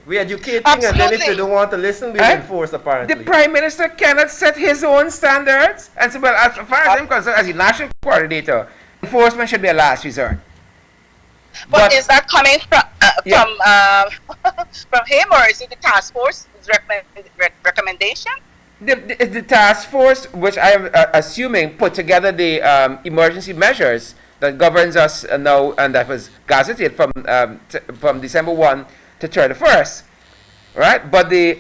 We're educating, and then if they Absolutely. don't want to listen, we Eh? enforce apparently. The Prime Minister cannot set his own standards and say, well, as far as I'm concerned, as the national coordinator, enforcement should be a last resort. But is that coming from Yeah. from him, or is it the task force's recommendation? The task force, which I am assuming put together the emergency measures that governs us now, and that was gazetted from December 1 to 31st, right? But the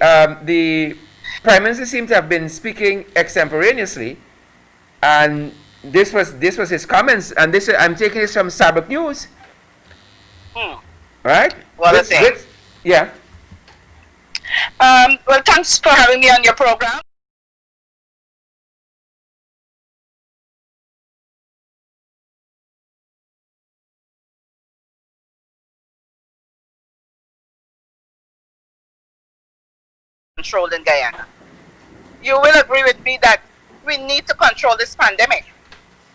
Prime Minister seemed to have been speaking extemporaneously, and this was his comments, and this I'm taking this from Starbuck News, right? What a Which- thing. which- yeah. Well, thanks for having me on your program. Control in Guyana. You will agree with me that we need to control this pandemic.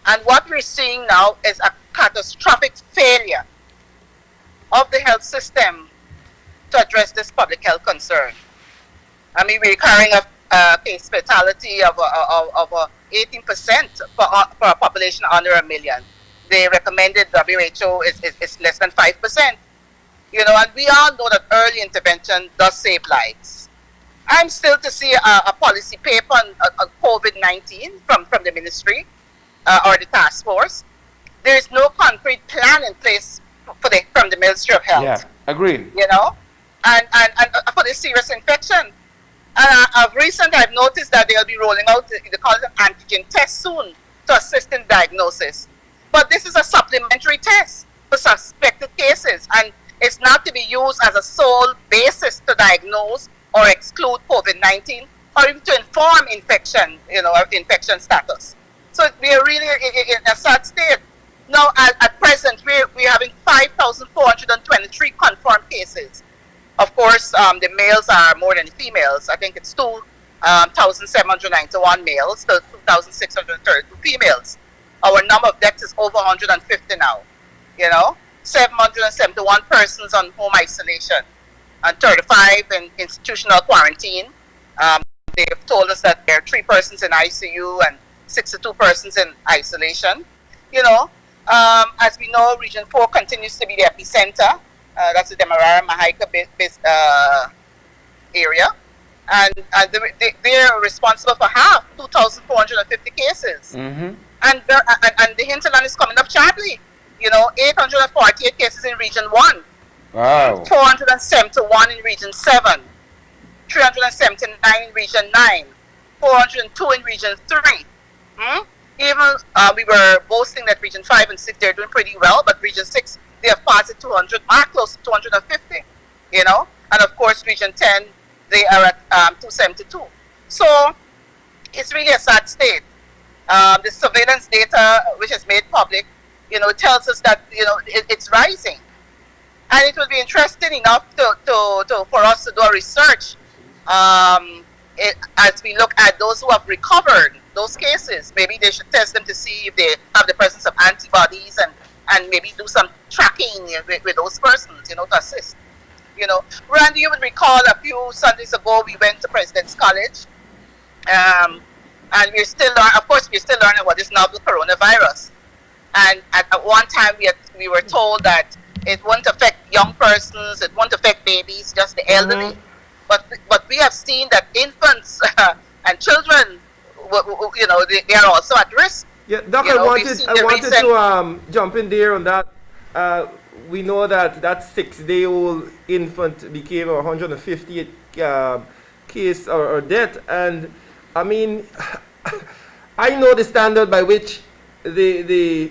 And what we're seeing now is a catastrophic failure of the health system to address this public health concern. I mean, we're carrying a case fatality of 18% for a population under 1 million. The recommended WHO is less than 5%. You know, and we all know that early intervention does save lives. I'm still to see a policy paper on COVID-19 from the ministry or the task force. There is no concrete plan in place from the Ministry of Health. Yeah, agreed. You know, and for this serious infection. Of recent, I've noticed that they'll be rolling out the call it an antigen test soon to assist in diagnosis. But this is a supplementary test for suspected cases, and it's not to be used as a sole basis to diagnose or exclude COVID-19 or even to inform infection, infection status. So we are really in a sad state. Now, at present, we're having 5,000 cases. Of course, the males are more than the females. I think it's 2,791 males to 2,632 females. Our number of deaths is over 150 now. 771 persons on home isolation and 35 in institutional quarantine. They've told us that there are 3 persons in ICU and 62 persons in isolation. As we know, Region 4 continues to be the epicenter. That's the Demerara Mahaica area. And they're responsible for half, 2,450 cases. Mm-hmm. And the hinterland is coming up sharply. 848 cases in Region 1. Wow. 471 in Region 7. 379 in Region 9. 402 in Region 3. Even we were boasting that Region 5 and 6, they're doing pretty well, but Region 6, they have passed the 200 mark, close to 250, And of course, Region 10, they are at 272. So it's really a sad state. The surveillance data, which is made public, tells us that, it's rising. And it would be interesting enough for us to do a research as we look at those who have recovered those cases. Maybe they should test them to see if they have the presence of antibodies and maybe do some tracking with those persons, to assist. Randy, you would recall a few Sundays ago we went to President's College, and we're still learning about this novel coronavirus. And at one time we were told that it won't affect young persons, it won't affect babies, just the elderly. But we have seen that infants and children, they are also at risk. Yeah, Doc, I wanted to jump in there on that. We know that 6-day-old infant became a 158 case or death, and I mean, I know the standard by which the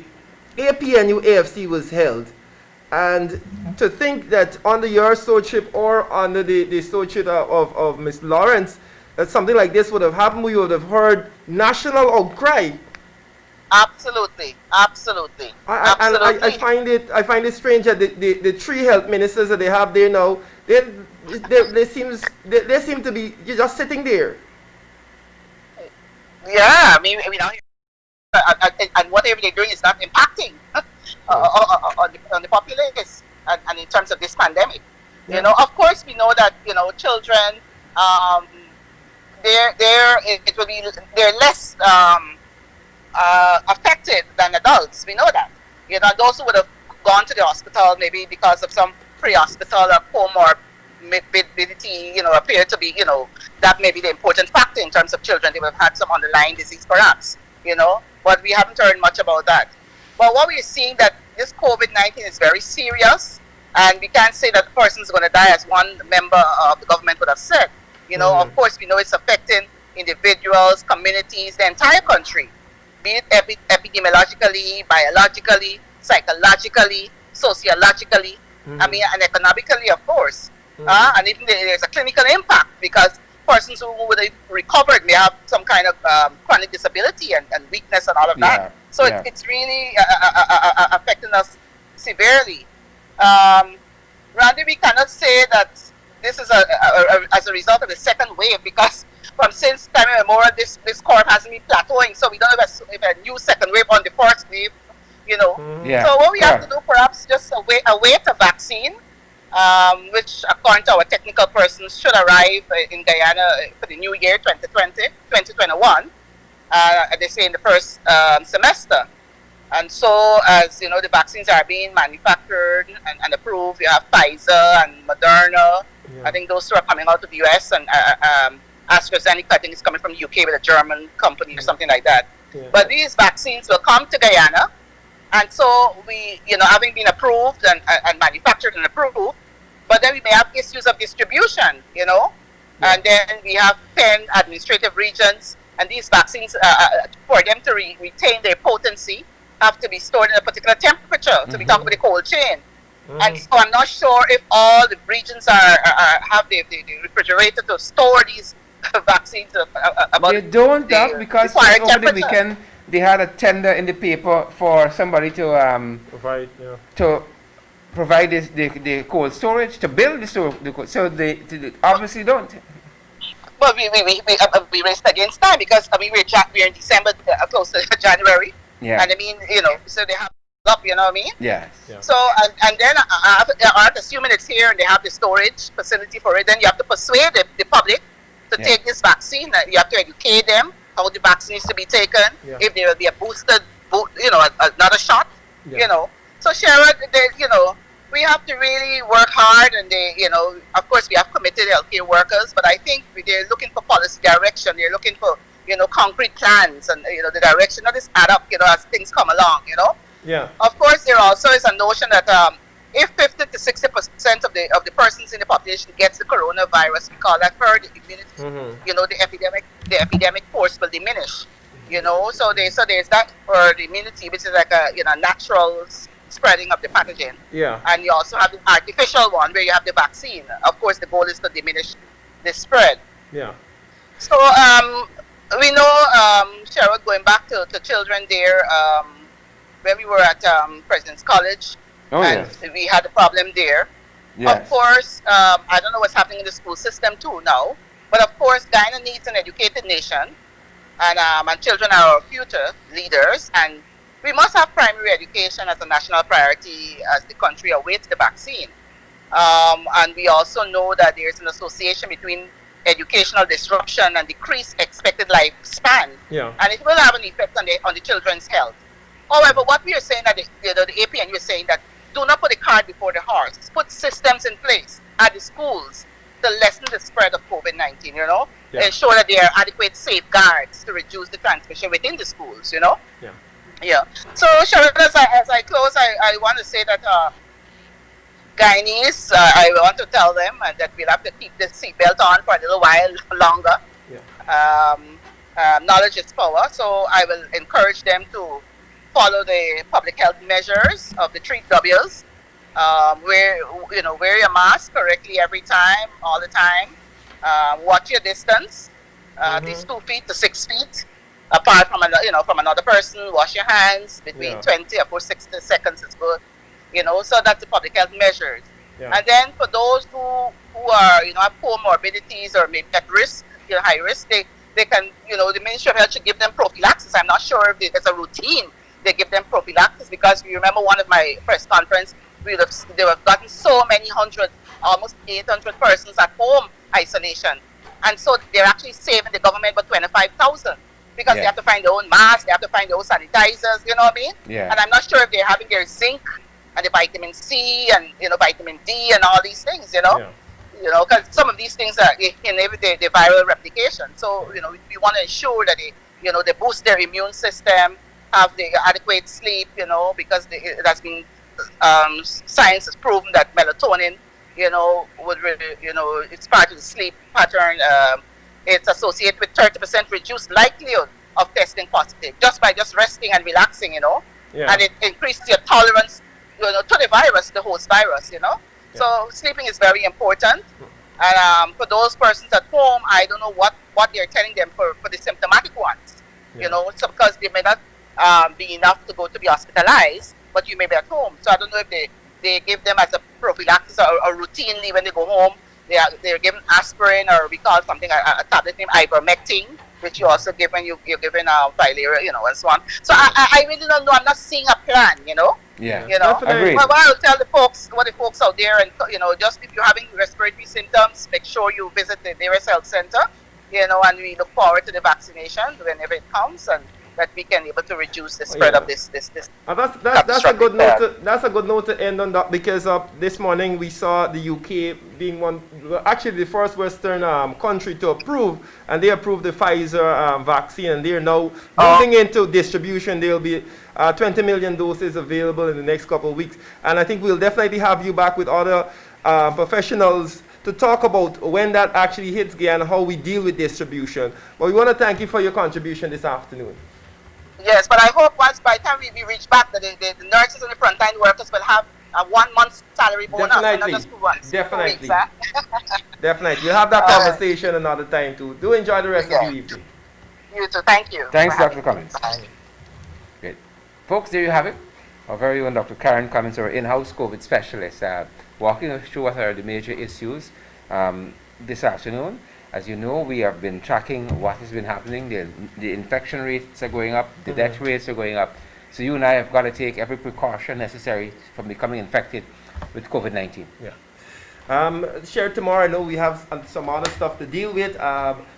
APNUAFC was held. And to think that under your stewardship or under the stewardship of Ms. Lawrence, that something like this would have happened, we would have heard national outcry. Absolutely. I find it strange that the 3 health ministers that they have there now, they seem to be just sitting there. Yeah, I mean, and whatever they're doing is not impacting on the populace and in terms of this pandemic. Yeah. Of course, we know that children, they're less affected than adults. We know that. Those who would have gone to the hospital maybe because of some pre-hospital or comorbidity, appear to be, that may be the important factor in terms of children. They would have had some underlying disease perhaps, but we haven't heard much about that. But what we're seeing that this COVID-19 is very serious, and we can't say that the person is going to die, as one member of the government would have said. Of course, we know it's affecting individuals, communities, the entire country, be it epidemiologically, biologically, psychologically, sociologically, I mean, and economically, of course. And even there's a clinical impact because persons who would have recovered may have some kind of chronic disability and weakness and all of that. So it's really affecting us severely. Randy, we cannot say that this is as a result of the second wave because from since time immemorial, this curve hasn't been plateauing. So we don't have a new second wave on the first wave, So what we have to do, perhaps, just await a vaccine, which, according to our technical persons, should arrive in Guyana for the new year, 2021. They say in the first semester. And so, as the vaccines are being manufactured and approved. You have Pfizer and Moderna. Yeah. I think those 2 are coming out of the US, and AstraZeneca, I think, is coming from the UK with a German company or something like that. Yeah. But these vaccines will come to Guyana, and so we, having been approved and manufactured and approved, but then we may have issues of distribution, Yeah. And then we have 10 administrative regions, and these vaccines, for them to retain their potency, have to be stored in a particular temperature. So we talk about the cold chain. And so I'm not sure if all the regions have the refrigerator to store these vaccines. They don't, because over the weekend they had a tender in the paper for somebody to provide, provide the cold storage to build so they obviously don't. Well, we raced against time because I mean we're in December, close to January, Yeah. and I mean so they have up, you know what I mean? Yes. Yeah. So and then assuming it's here and they have the storage facility for it, then you have to persuade the public to Yeah. take this vaccine. You have to educate them how the vaccine is to be taken. Yeah. If there will be a another shot, Yeah. So Sharon, we have to really work hard, and of course, we have committed healthcare workers, but I think they're looking for policy direction. They're looking for, concrete plans and, the direction of this add up, as things come along, Yeah. Of course, there also is a notion that if 50 to 60% of the persons in the population gets the coronavirus, we call that herd immunity, the epidemic force will diminish, So there's that herd immunity, which is like a, natural spreading of the pathogen. Yeah. And you also have the artificial one where you have the vaccine. Of course, the goal is to diminish the spread. Yeah. So we know, Cheryl, going back to children there, when we were at President's College, and we had a problem there. Yes. Of course, I don't know what's happening in the school system too now, but of course, Guyana needs an educated nation, and children are our future leaders, and we must have primary education as a national priority as the country awaits the vaccine. And we also know that there's an association between educational disruption and decreased expected lifespan. Yeah. And it will have an effect on the children's health. However, what we are saying that the APNU is saying that do not put the cart before the horse. Put systems in place at the schools to lessen the spread of COVID-19, Yeah. Ensure that there are adequate safeguards to reduce the transmission within the schools, Yeah. Yeah. So, Sharon, as I close, I want to say that Guyanese, I want to tell them that we'll have to keep the seatbelt on for a little while longer. Yeah. Knowledge is power, so I will encourage them to follow the public health measures of the 3 W's. Wear your mask correctly every time, all the time. Watch your distance, at least 2 feet to 6 feet apart from another person. Wash your hands between 20 or 60 seconds is good. So that's the public health measures. Yeah. And then for those who are have comorbidities or maybe at risk, high risk, they can the Ministry of Health should give them prophylaxis. I'm not sure if it's a routine. They give them prophylaxis because you remember one of my press conference, they have gotten so many almost 800 persons at home isolation, and so they're actually saving the government about 25,000 because they have to find their own masks, they have to find their own sanitizers. You know what I mean? Yeah. And I'm not sure if they're having their zinc and the vitamin C and vitamin D and all these things. Yeah. Because some of these things are inhibit the viral replication. So we want to ensure that they boost their immune system, have the adequate sleep, because it has been science has proven that melatonin, would really, it's part of the sleep pattern. It's associated with 30% reduced likelihood of testing positive just by resting and relaxing, Yeah. and it increases your tolerance, to the virus, the host virus, So sleeping is very important. And for those persons at home, I don't know what they're telling them for the symptomatic ones, so because they may not be enough to go to be hospitalized, but you may be at home. So I don't know if they give them as a prophylaxis or routinely when they go home. They're given aspirin, or we call something a tablet named ivermectin, which you also give when you're given filaria, and so on. So I really don't know. I'm not seeing a plan, Yeah. Definitely. But I'll tell the folks out there, and just if you're having respiratory symptoms, make sure you visit the nearest health center, and we look forward to the vaccination whenever it comes, and that we can able to reduce the spread of this. And that's a good note. That's a good note to end on that, because this morning we saw the UK being actually the first Western country to approve, and they approved the Pfizer vaccine, and they're now moving into distribution. There will be 20 million doses available in the next couple of weeks, and I think we'll definitely have you back with other professionals to talk about when that actually hits Guyana and how we deal with distribution. But we want to thank you for your contribution this afternoon. Yes, but I hope by the time we reach back, that the nurses and the frontline workers will have a 1 month's salary bonus. Definitely. Not just 2 months. Definitely. 2 weeks, huh? Definitely. We'll have that conversation another time too. Do enjoy the rest of the evening. You too. Thank you. Thanks, for Dr. Cummins. having me. Great. Folks, there you have it. Our very own Dr. Karen Cummins, our in-house COVID specialist, walking us through what are the major issues this afternoon. As you know, we have been tracking what has been happening. The infection rates are going up, the death rates are going up. So you and I have got to take every precaution necessary from becoming infected with COVID-19. Yeah. Share tomorrow. I know we have some other stuff to deal with.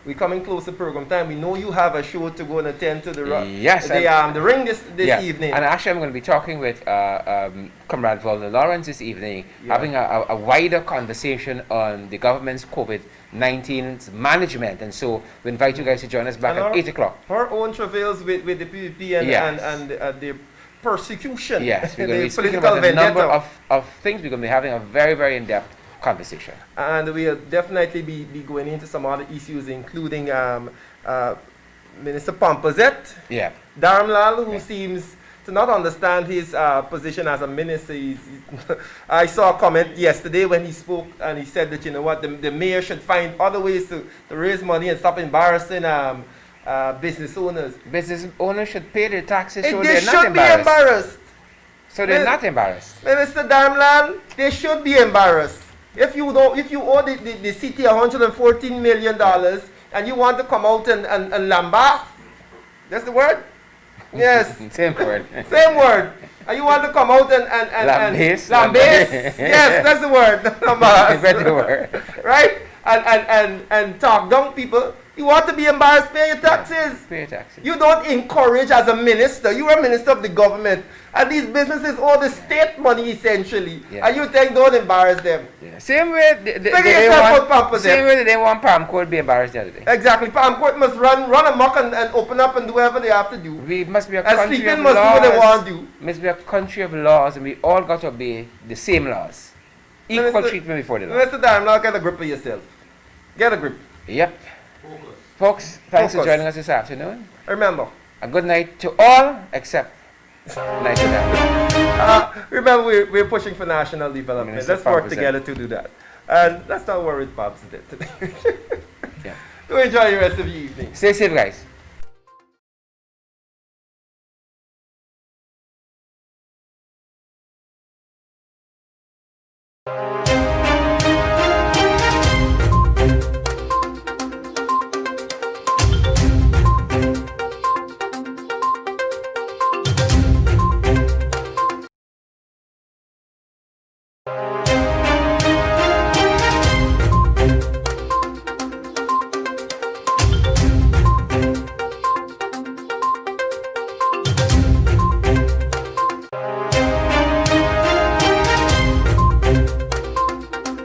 We're coming close to program time. We know you have a show to go and attend to the ring this evening. And actually, I'm going to be talking with Comrade Volner Lawrence this evening, having a wider conversation on the government's COVID-19's management. And so we invite you guys to join us back at 8 o'clock. Her own travails with the PPP and the persecution. Yes, we're going to be speaking about a number of things. We're going to be having a very, very in-depth conversation. And we'll definitely be going into some other issues, including Minister Pompazet, Dharamlal, who seems to not understand his position as a minister. I saw a comment yesterday when he spoke, and he said that, you know what, the mayor should find other ways to raise money and stop embarrassing business owners. Business owners should pay their taxes, so they they're not should be embarrassed. So they're not embarrassed. Minister Dharamlal, they should be embarrassed. If you owe the city $114 million and you want to come out and lambast, that's the word? Yes. Same word. Same word. And you want to come out and lambaste? Yes, that's the word. That's the word. Right? And talk down people. You want to be embarrassed, pay your taxes. Pay your taxes. You don't encourage as a minister. You are a minister of the government. And these businesses owe the state money essentially. And you think don't embarrass them. Same way they want Palm Court be embarrassed the other day. Exactly. Palm Court must run amok and open up and do whatever they have to do. We must be a country of must laws. do what they want to do. Must be a country of laws, and we all got to obey the same laws. Equal treatment before the law. Mr. Dharamlal, get a grip of yourself. Get a grip. Yep. Folks, thanks for joining us this afternoon. Remember, a good night to all except night to them. Remember, we're pushing for national development. Minister Let's work Pompazet. together to do that. And that's not what Pops did today. Do enjoy the rest of your evening. Stay safe, guys.